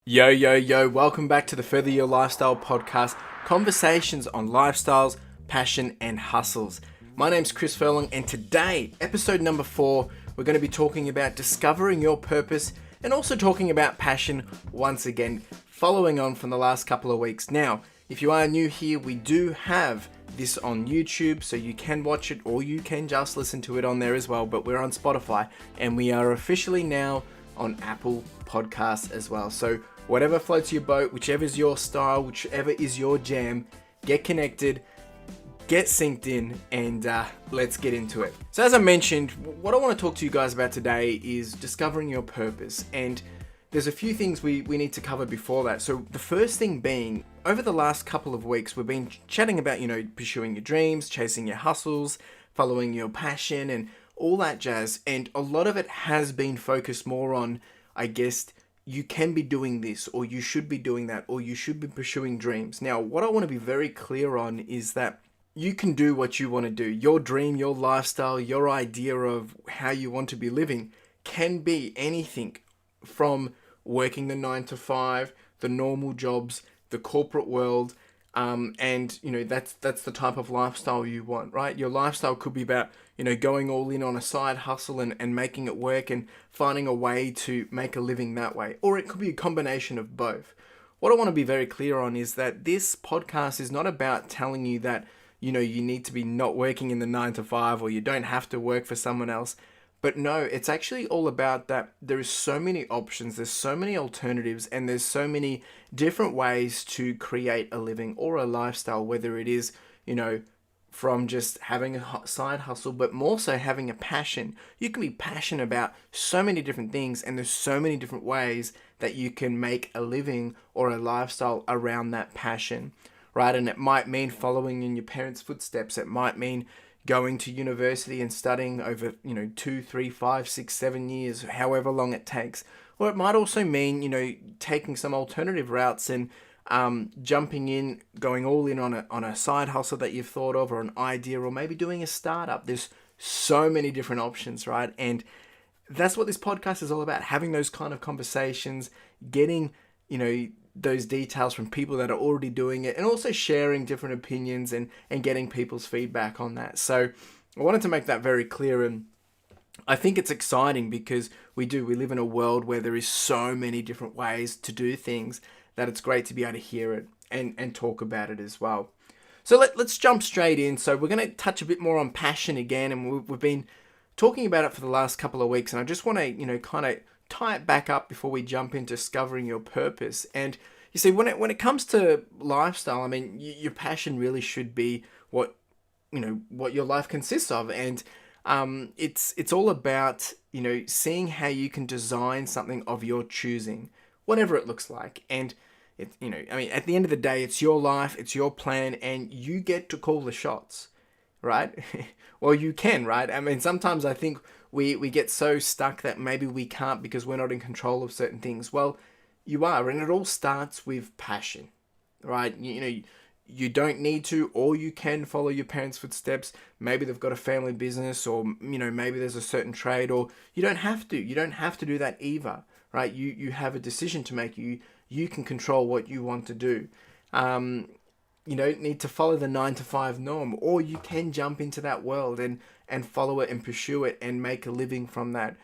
Yo, yo, yo, welcome back to the Further Your Lifestyle podcast, conversations on lifestyles, passion, and hustles. My name's Chris Furlong, and today, episode number 4, we're going to be talking about discovering your purpose and also talking about passion once again, following on from the last couple of weeks. Now, if you are new here, we do have this on YouTube, so you can watch it or you can just listen to it on there as well, but we're on Spotify and we are officially now on Apple Podcasts as well. So whatever floats your boat, whichever is your style, whichever is your jam, get connected, get synced in, and let's get into it. So as I mentioned, what I want to talk to you guys about today is discovering your purpose. And there's a few things we need to cover before that. So the first thing being, over the last couple of weeks, we've been chatting about, pursuing your dreams, chasing your hustles, following your passion, and all that jazz. And a lot of it has been focused more on, I guess, you can be doing this, or you should be doing that, or you should be pursuing dreams. Now, what I want to be very clear on is that you can do what you want to do. Your dream, your lifestyle, your idea of how you want to be living can be anything from working the 9 to 5, the normal jobs, the corporate world, and that's the type of lifestyle you want, right? Your lifestyle could be about going all in on a side hustle and making it work and finding a way to make a living that way, or it could be a combination of both. What I want to be very clear on is that this podcast is not about telling you that you need to be not working in the 9 to 5, or you don't have to work for someone else. But no, it's actually all about that there is so many options, there's so many alternatives, and there's so many different ways to create a living or a lifestyle, whether it is, from just having a side hustle, but more so having a passion. You can be passionate about so many different things, and there's so many different ways that you can make a living or a lifestyle around that passion, right? And it might mean following in your parents' footsteps. It might mean going to university and studying over 2, 3, 5, 6, 7 years, however long it takes. Or it might also mean taking some alternative routes and jumping in, going all in on a side hustle that you've thought of, or an idea, or maybe doing a startup. There's so many different options, right? And that's what this podcast is all about, having those kind of conversations, getting those details from people that are already doing it, and also sharing different opinions and getting people's feedback on that. So I wanted to make that very clear, and I think it's exciting because we live in a world where there is so many different ways to do things that it's great to be able to hear it and talk about it as well. So let's jump straight in. So we're going to touch a bit more on passion again, and we've been talking about it for the last couple of weeks, and I just want to kind of tie it back up before we jump into discovering your purpose. And you see, when it comes to lifestyle, I mean, your passion really should be what your life consists of, and it's all about seeing how you can design something of your choosing, whatever it looks like. And at the end of the day, it's your life, it's your plan, and you get to call the shots, right? Well, you can, right? I mean, sometimes I think we get so stuck that maybe we can't because we're not in control of certain things. Well, you are, and it all starts with passion, right? You don't need to, or you can follow your parents' footsteps. Maybe they've got a family business, or maybe there's a certain trade, or you don't have to. You don't have to do that either, right? You have a decision to make. You can control what you want to do. You don't need to follow the 9 to 5 norm, or you can jump into that world and follow it and pursue it and make a living from that.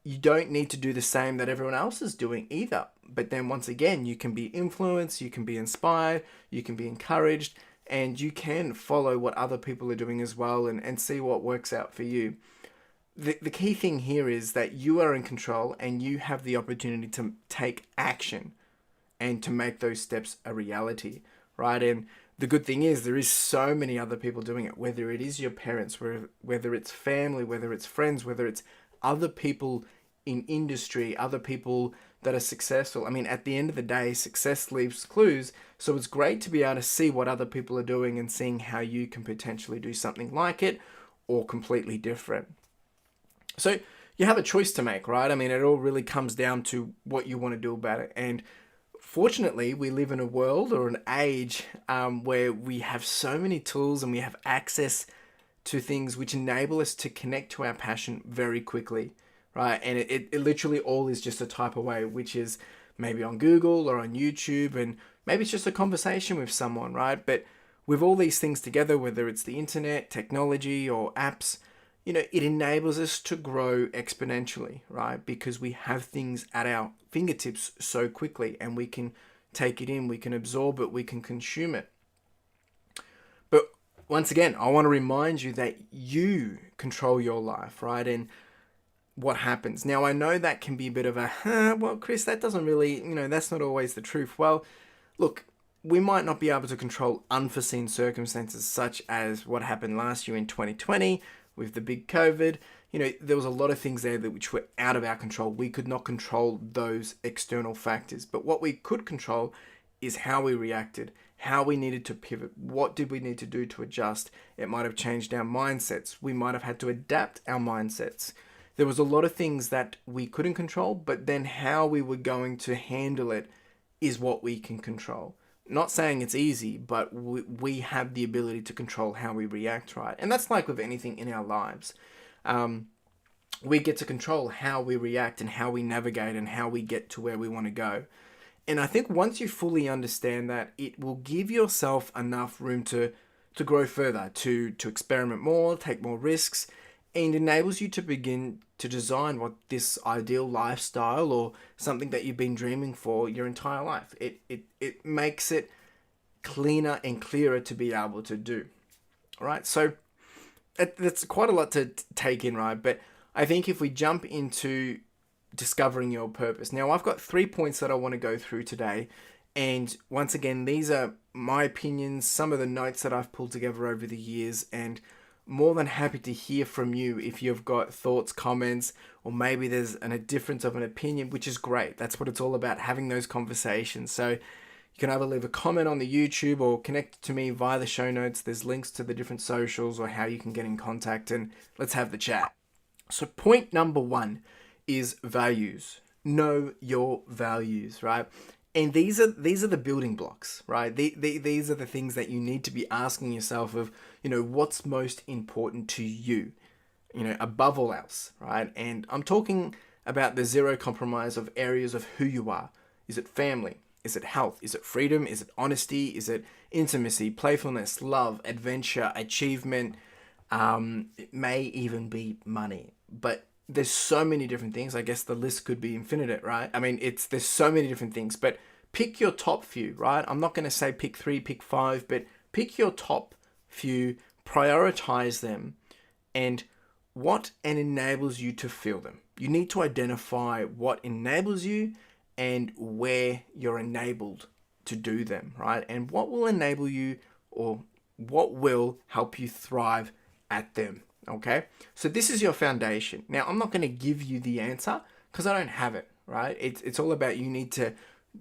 You don't need to do the same that everyone else is doing either. But then once again, you can be influenced, you can be inspired, you can be encouraged, and you can follow what other people are doing as well and see what works out for you. The key thing here is that you are in control, and you have the opportunity to take action and to make those steps a reality, right? And the good thing is there is so many other people doing it, whether it is your parents, whether it's family, whether it's friends, whether it's other people in industry, other people that are successful. I mean, at the end of the day, success leaves clues. So it's great to be able to see what other people are doing and seeing how you can potentially do something like it or completely different. So you have a choice to make, right? I mean, it all really comes down to what you want to do about it. And fortunately, we live in a world or an age where we have so many tools and we have access to things which enable us to connect to our passion very quickly, right? And it literally all is just a type away, which is maybe on Google or on YouTube, and maybe it's just a conversation with someone, right? But with all these things together, whether it's the internet, technology, or apps, it enables us to grow exponentially, right? Because we have things at our fingertips so quickly, and we can take it in, we can absorb it, we can consume it. But once again, I want to remind you that you control your life, right? And what happens. Now, I know that can be a bit of a, well, Chris, that doesn't really, that's not always the truth. Well, look, we might not be able to control unforeseen circumstances such as what happened last year in 2020 with the big COVID. There was a lot of things there which were out of our control. We could not control those external factors. But what we could control is how we reacted, how we needed to pivot, what did we need to do to adjust. It might have changed our mindsets. We might have had to adapt our mindsets. There was a lot of things that we couldn't control, but then how we were going to handle it is what we can control. Not saying it's easy, but we have the ability to control how we react, right? And that's like with anything in our lives. We get to control how we react and how we navigate and how we get to where we want to go. And I think once you fully understand that, it will give yourself enough room to grow further, to experiment more, take more risks, and enables you to begin to design what this ideal lifestyle or something that you've been dreaming for your entire life. It makes it cleaner and clearer to be able to do. All right, so that's quite a lot to take in, right? But I think if we jump into discovering your purpose. Now, I've got 3 points that I want to go through today. And once again, these are my opinions, some of the notes that I've pulled together over the years, and more than happy to hear from you if you've got thoughts, comments, or maybe there's a difference of an opinion, which is great. That's what it's all about, having those conversations. So you can either leave a comment on the YouTube or connect to me via the show notes. There's links to the different socials or how you can get in contact, and let's have the chat. So point number 1 is values. Know your values, right? And these are the building blocks, right? These are the things that you need to be asking yourself of, what's most important to you, above all else, right? And I'm talking about the zero compromise of areas of who you are. Is it family? Is it health? Is it freedom? Is it honesty? Is it intimacy, playfulness, love, adventure, achievement? It may even be money, but there's so many different things. I guess the list could be infinite, right? I mean, there's so many different things, but pick your top few, right? I'm not going to say pick 3, pick 5, but pick your top few, prioritize them, and what enables you to feel them. You need to identify what enables you and where you're enabled to do them, right? And what will enable you, or what will help you thrive at them. Okay, so this is your foundation. Now, I'm not going to give you the answer because I don't have it, right? It's all about you need to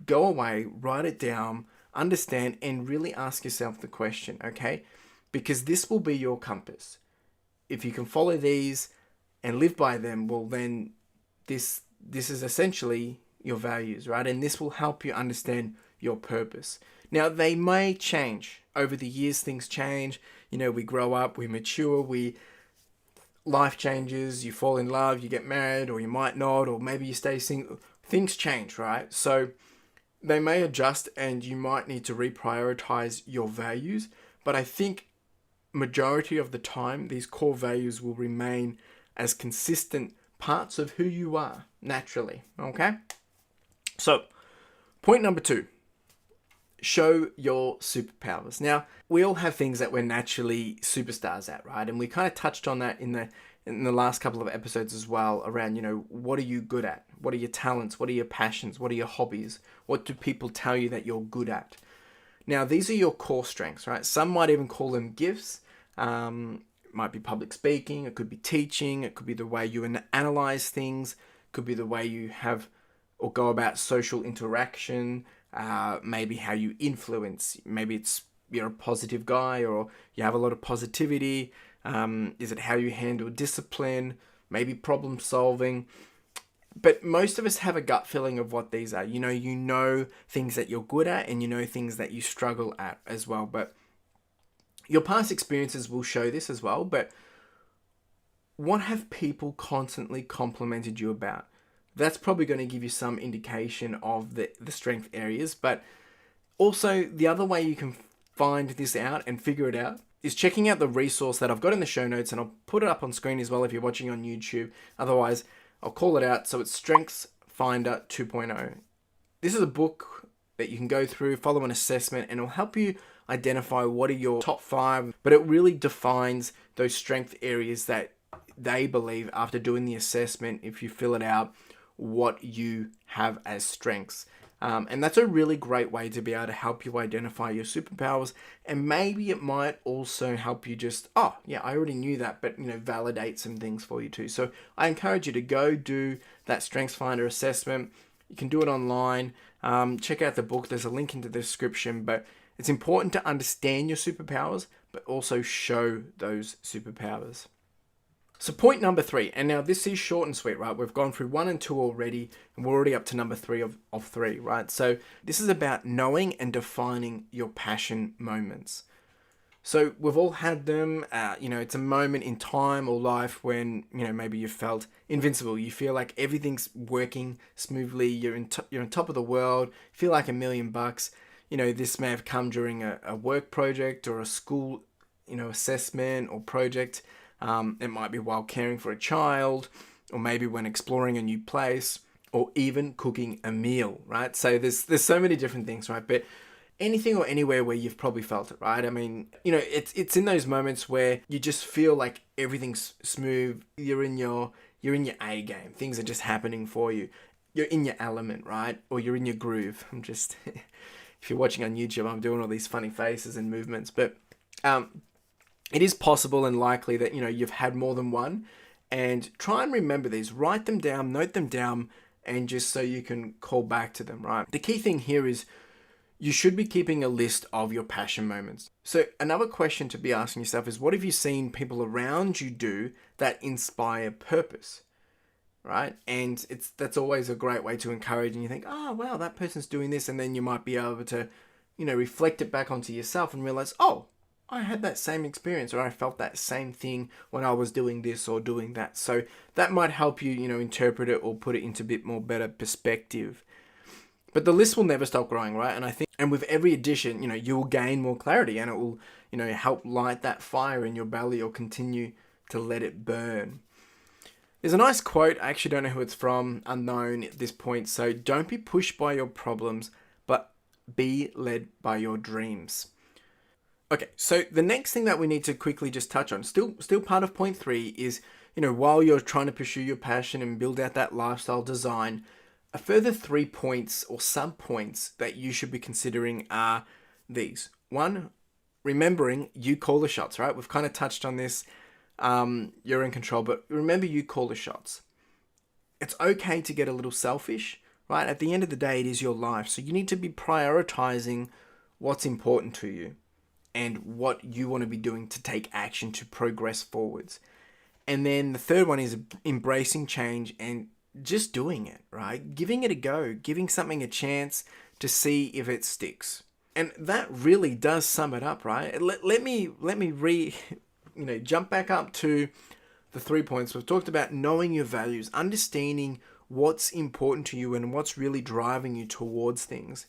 go away, write it down, understand, and really ask yourself the question, okay? Because this will be your compass. If you can follow these and live by them, well, then this is essentially your values, right? And this will help you understand your purpose. Now, they may change. Over the years, things change. We grow up, we mature, life changes, you fall in love, you get married, or you might not, or maybe you stay single. Things change, right? So they may adjust and you might need to reprioritize your values. But I think majority of the time, these core values will remain as consistent parts of who you are naturally, okay? So point number 2, show your superpowers. Now, we all have things that we're naturally superstars at, right? And we kind of touched on that in the last couple of episodes as well, around, what are you good at? What are your talents? What are your passions? What are your hobbies? What do people tell you that you're good at? Now, these are your core strengths, right? Some might even call them gifts. It might be public speaking. It could be teaching. It could be the way you analyze things. It could be the way you have or go about social interaction. Maybe how you influence. Maybe you're a positive guy, or you have a lot of positivity. Is it how you handle discipline? Maybe problem solving. But most of us have a gut feeling of what these are. You know things that you're good at, and you know things that you struggle at as well. But your past experiences will show this as well. But what have people constantly complimented you about? That's probably going to give you some indication of the strength areas. But also, the other way you can find this out and figure it out is checking out the resource that I've got in the show notes, and I'll put it up on screen as well if you're watching on YouTube. Otherwise, I'll call it out. So it's Strengths Finder 2.0. This is a book that you can go through, follow an assessment, and it'll help you identify what are your top 5, but it really defines those strength areas that they believe after doing the assessment, if you fill it out, what you have as strengths. And that's a really great way to be able to help you identify your superpowers. And maybe it might also help you just, oh yeah, I already knew that, but validate some things for you too. So I encourage you to go do that Strengths Finder assessment. You can do it online. Check out the book. There's a link in the description, but it's important to understand your superpowers, but also show those superpowers. So point number 3, and now this is short and sweet, right? We've gone through 1 and 2 already, and we're already up to number 3 of 3, right? So this is about knowing and defining your passion moments. So we've all had them, it's a moment in time or life when, maybe you felt invincible. You feel like everything's working smoothly. You're on top of the world, feel like $1 million. This may have come during a work project or a school, assessment or project. It might be while caring for a child, or maybe when exploring a new place, or even cooking a meal, right? So there's so many different things, right? But anything or anywhere where you've probably felt it, right? I mean, it's in those moments where you just feel like everything's smooth. You're in your A game. Things are just happening for you. You're in your element, right? Or you're in your groove. If you're watching on YouTube, I'm doing all these funny faces and movements, but it is possible and likely that, you've had more than one, and try and remember these, write them down, note them down, and just so you can call back to them, right? The key thing here is you should be keeping a list of your passion moments. So another question to be asking yourself is, what have you seen people around you do that inspire purpose, right? And that's always a great way to encourage, and you think, oh, wow, that person's doing this, and then you might be able to, reflect it back onto yourself and realize, oh, I had that same experience, or I felt that same thing when I was doing this or doing that. So that might help you, interpret it or put it into a bit more better perspective. But the list will never stop growing, right? And with every addition, you will gain more clarity, and it will, help light that fire in your belly or continue to let it burn. There's a nice quote. I actually don't know who it's from, unknown at this point. So don't be pushed by your problems, but be led by your dreams. Okay, so the next thing that we need to quickly just touch on, still part of point 3, is, while you're trying to pursue your passion and build out that lifestyle design, a further 3 points or sub-points that you should be considering are these. 1, remembering you call the shots, right? We've kind of touched on this. You're in control, but remember you call the shots. It's okay to get a little selfish, right? At the end of the day, it is your life. So you need to be prioritizing what's important to you and what you want to be doing to take action to progress forwards. And then the third one is embracing change and just doing it, right? Giving it a go, giving something a chance to see if it sticks. And that really does sum it up, right? Let me jump back up to the 3 points. We've talked about knowing your values, understanding what's important to you and what's really driving you towards things,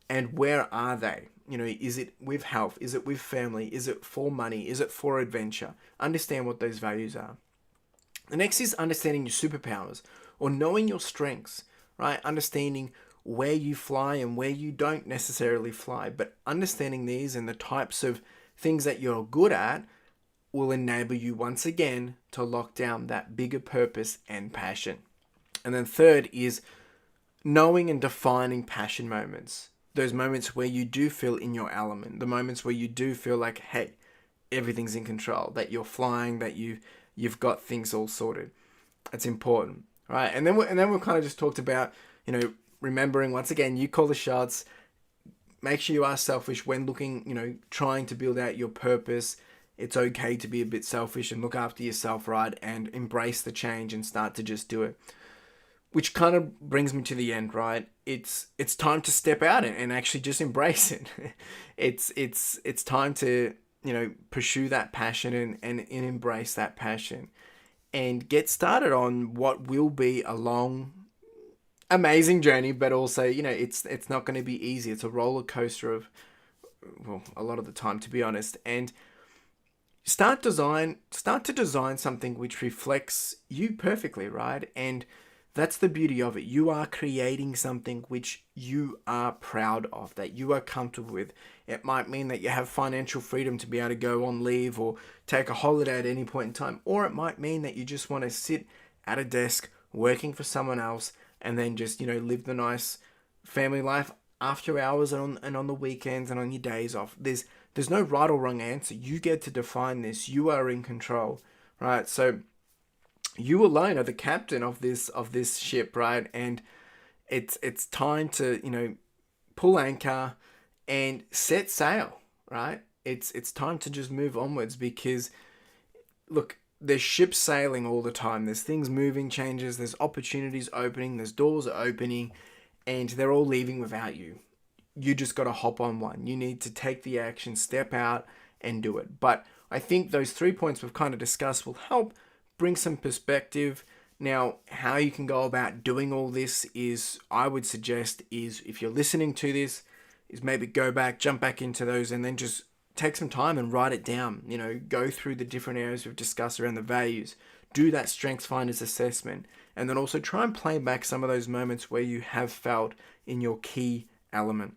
and where are they? Is it with health? Is it with family? Is it for money? Is it for adventure? Understand what those values are. The next is understanding your superpowers, or knowing your strengths, right? Understanding where you fly and where you don't necessarily fly, but understanding these and the types of things that you're good at will enable you once again to lock down that bigger purpose and passion. And then third is knowing and defining passion moments. Those moments where you do feel in your element, the moments where you do feel like, hey, everything's in control, that you're flying, that you've got things all sorted. It's important, right? And then we've kind of just talked about, remembering once again, you call the shots. Make sure you are selfish when looking, trying to build out your purpose. It's okay to be a bit selfish and look after yourself, right? And embrace the change and start to just do it. Which kind of brings me to the end, right? It's time to step out and actually just embrace it. It's time to, pursue that passion and embrace that passion and get started on what will be a long, amazing journey, but also, it's not going to be easy. It's a roller coaster of, well, a lot of the time, to be honest. And start to design something which reflects you perfectly, right? And that's the beauty of it. You are creating something which you are proud of, that you are comfortable with. It might mean that you have financial freedom to be able to go on leave or take a holiday at any point in time, or it might mean that you just want to sit at a desk working for someone else and then just, live the nice family life after hours and on the weekends and on your days off. There's no right or wrong answer. You get to define this. You are in control, right? So you alone are the captain of this ship, right? And it's time to pull anchor and set sail, right? It's time to just move onwards, because look, there's ships sailing all the time. There's things moving, changes, there's opportunities opening, there's doors opening, and they're all leaving without you. You just got to hop on one. You need to take the action, step out and do it. But I think those 3 points we've kind of discussed will help bring some perspective. Now, how you can go about doing all this I would suggest, if you're listening to this, is maybe go back, jump back into those, and then just take some time and write it down. Go through the different areas we've discussed around the values. Do that StrengthsFinders assessment, and then also try and play back some of those moments where you have felt in your key element.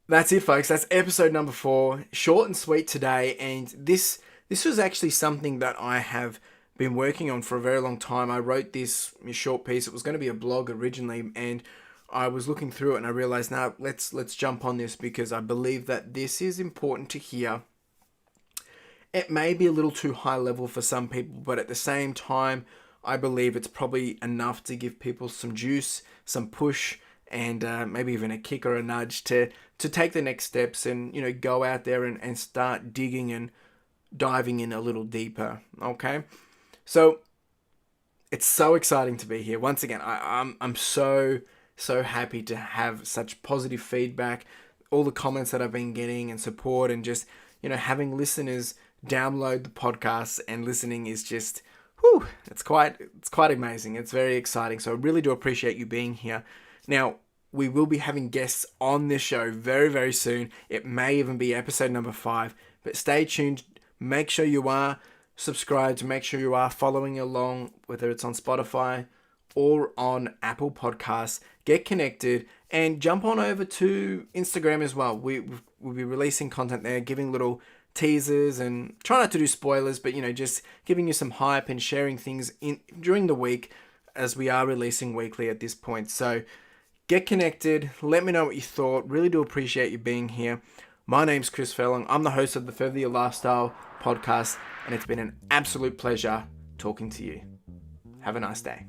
That's it, folks. That's episode number 4. Short and sweet today, and this was actually something that I have been working on for a very long time. I wrote this short piece. It was going to be a blog originally, and I was looking through it and I realized, now let's jump on this, because I believe that this is important to hear. It may be a little too high level for some people, but at the same time, I believe it's probably enough to give people some juice, some push, and maybe even a kick or a nudge to take the next steps and, go out there and start digging and diving in a little deeper. Okay. So it's so exciting to be here. Once again, I'm so happy to have such positive feedback, all the comments that I've been getting and support, and just, having listeners download the podcast and listening is just, it's quite amazing. It's very exciting. So I really do appreciate you being here. Now, we will be having guests on this show very, very soon. It may even be episode number 5, but stay tuned. Make sure you are subscribed. Make sure you are following along, whether it's on Spotify or on Apple Podcasts. Get connected and jump on over to Instagram as well. We'll be releasing content there, giving little teasers, and try not to do spoilers, but just giving you some hype and sharing things during the week, as we are releasing weekly at this point. So get connected. Let me know what you thought. Really do appreciate you being here. My name's Chris Furlong. I'm the host of the Further Your Lifestyle podcast, and it's been an absolute pleasure talking to you. Have a nice day.